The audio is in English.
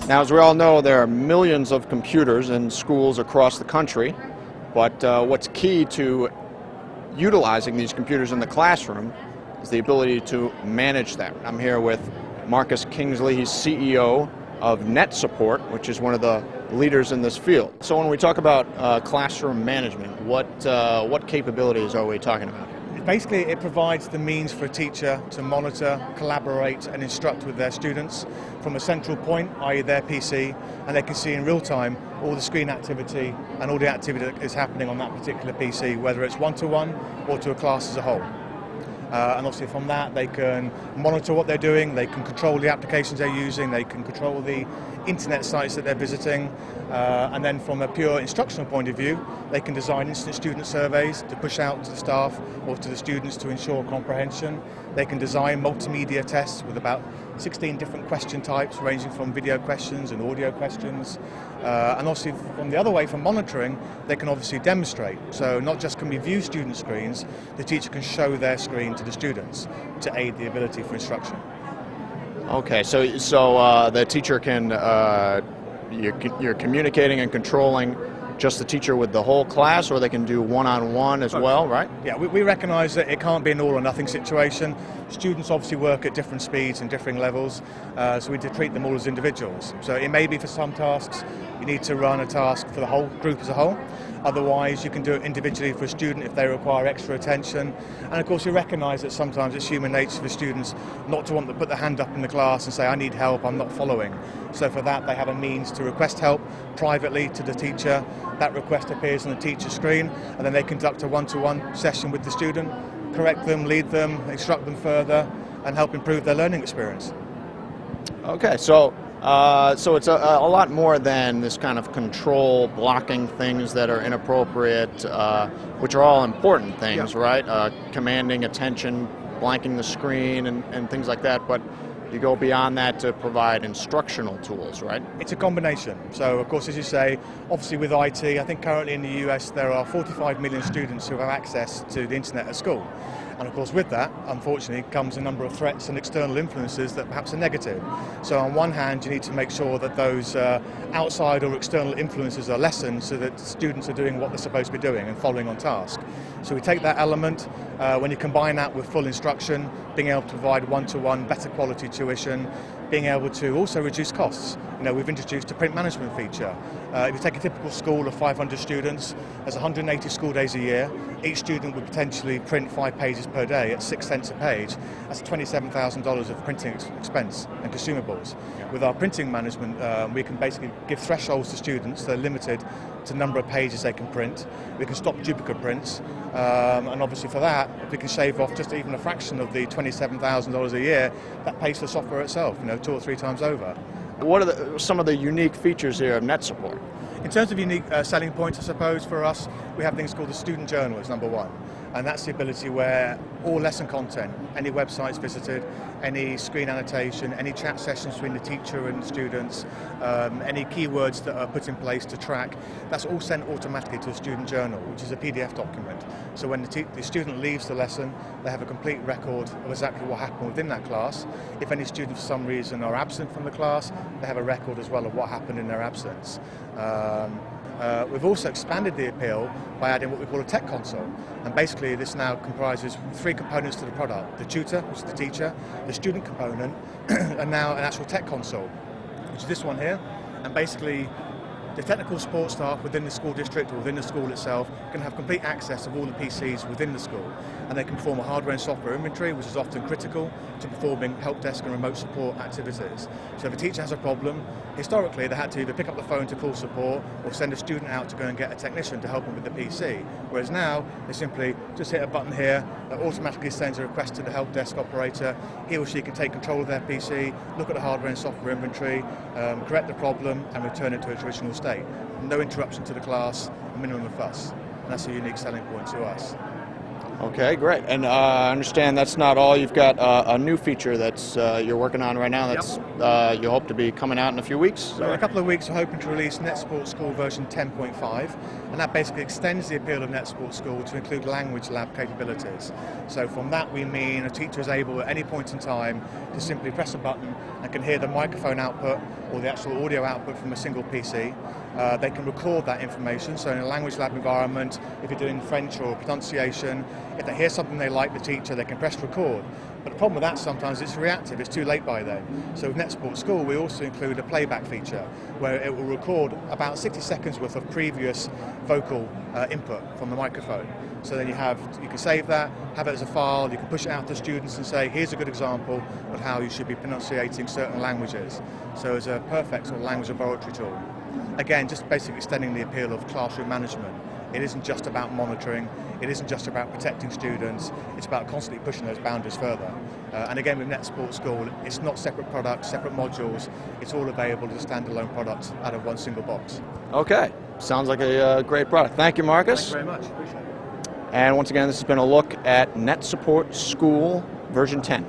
Now, as we all know, there are millions of computers in schools across the country, but what's key to utilizing these computers in the classroom is the ability to manage them. I'm here with Marcus Kingsley. He's CEO of NetSupport, which is one of the leaders in this field. So when we talk about classroom management, what capabilities are we talking about? Basically, it provides the means for a teacher to monitor, collaborate and instruct with their students from a central point, i.e. their PC, and they can see in real time all the screen activity and all the activity that is happening on that particular PC, whether it's one-to-one or to a class as a whole. And obviously from that they can monitor what they're doing, they can control the applications they're using, they can control the internet sites that they're visiting, and then from a pure instructional point of view they can design instant student surveys to push out to the staff or to the students to ensure comprehension. They can design multimedia tests with about 16 different question types ranging from video questions and audio questions, and obviously from the other way, from monitoring, they can obviously demonstrate. So not just can we view student screens, the teacher can show their screen to the students to aid the ability for instruction. Okay, so the teacher can, you're communicating and controlling just the teacher with the whole class, or they can do one-on-one as well, right? Yeah, we recognise that it can't be an all or nothing situation. Students obviously work at different speeds and differing levels, so we treat them all as individuals. So it may be for some tasks you need to run a task for the whole group as a whole. Otherwise you can do it individually for a student if they require extra attention. And of course you recognise that sometimes it's human nature for students not to want to put their hand up in the class and say, I need help, I'm not following. So for that they have a means to request help privately to the teacher. That request appears on the teacher's screen, and then they conduct a one-to-one session with the student, correct them, lead them, instruct them further, and help improve their learning experience. Okay, so it's a lot more than this kind of control, blocking things that are inappropriate, which are all important things, yeah. Right? Commanding attention, blanking the screen, and things like that, but you go beyond that to provide instructional tools, right? It's a combination. So, of course, as you say, obviously with IT, I think currently in the US there are 45 million students who have access to the internet at school. And of course with that, unfortunately, comes a number of threats and external influences that perhaps are negative. So on one hand, you need to make sure that those outside or external influences are lessened so that students are doing what they're supposed to be doing and following on task. So we take that element, when you combine that with full instruction, being able to provide one-to-one, better quality tuition, being able to also reduce costs. You know, we've introduced a print management feature. If you take a typical school of 500 students, there's 180 school days a year. Each student would potentially print 5 pages per day at 6 cents a page. That's $27,000 of printing expense and consumables. Yeah. With our printing management, we can basically give thresholds to students that are limited to the number of pages they can print. We can stop duplicate prints, and obviously for that, if we can shave off just even a fraction of the $27,000 a year, that pays for the software itself, you know, 2 or 3 times over. What are some of the unique features here of NetSupport? In terms of unique selling points, I suppose, for us, we have things called the student journal as number one. And that's the ability where all lesson content, any websites visited, any screen annotation, any chat sessions between the teacher and the students, any keywords that are put in place to track, that's all sent automatically to a student journal, which is a PDF document. So when the student leaves the lesson, they have a complete record of exactly what happened within that class. If any students for some reason are absent from the class, they have a record as well of what happened in their absence. We've also expanded the appeal by adding what we call a tech console, and basically this now comprises 3 components to the product: the tutor, which is the teacher, the student component, and now an actual tech console, which is this one here. And basically the technical support staff within the school district or within the school itself can have complete access of all the PCs within the school, and they can perform a hardware and software inventory, which is often critical to performing help desk and remote support activities. So if a teacher has a problem, historically they had to either pick up the phone to call support or send a student out to go and get a technician to help them with the PC, whereas now they simply just hit a button here that automatically sends a request to the help desk operator. He or she can take control of their PC, look at the hardware and software inventory, correct the problem and return it to its original state. No interruption to the class, minimum of fuss. And that's a unique selling point to us. Okay, great. And I understand that's not all. You've got a new feature that's you're working on right now. That's you hope to be coming out in a few weeks. So in a couple of weeks, we're hoping to release NetSport School version 10.5, and that basically extends the appeal of NetSport School to include language lab capabilities. So from that, we mean a teacher is able at any point in time to simply press a button and can hear the microphone output or the actual audio output from a single PC. They can record that information, so in a language lab environment, if you're doing French or pronunciation, if they hear something they like the teacher, they can press record. But the problem with that sometimes it's reactive, it's too late by then. So with NetSport School we also include a playback feature where it will record about 60 seconds worth of previous vocal input from the microphone. So then you can save that, have it as a file, you can push it out to students and say, here's a good example of how you should be pronunciating certain languages. So it's a perfect sort of language laboratory tool. Again, just basically extending the appeal of classroom management. It isn't just about monitoring, it isn't just about protecting students, it's about constantly pushing those boundaries further. And again with NetSport School, it's not separate products, separate modules, it's all available as a standalone product out of one single box. Okay, sounds like a great product. Thank you, Marcus. Thank you very much, appreciate it. And once again, this has been a look at NetSport School version 10.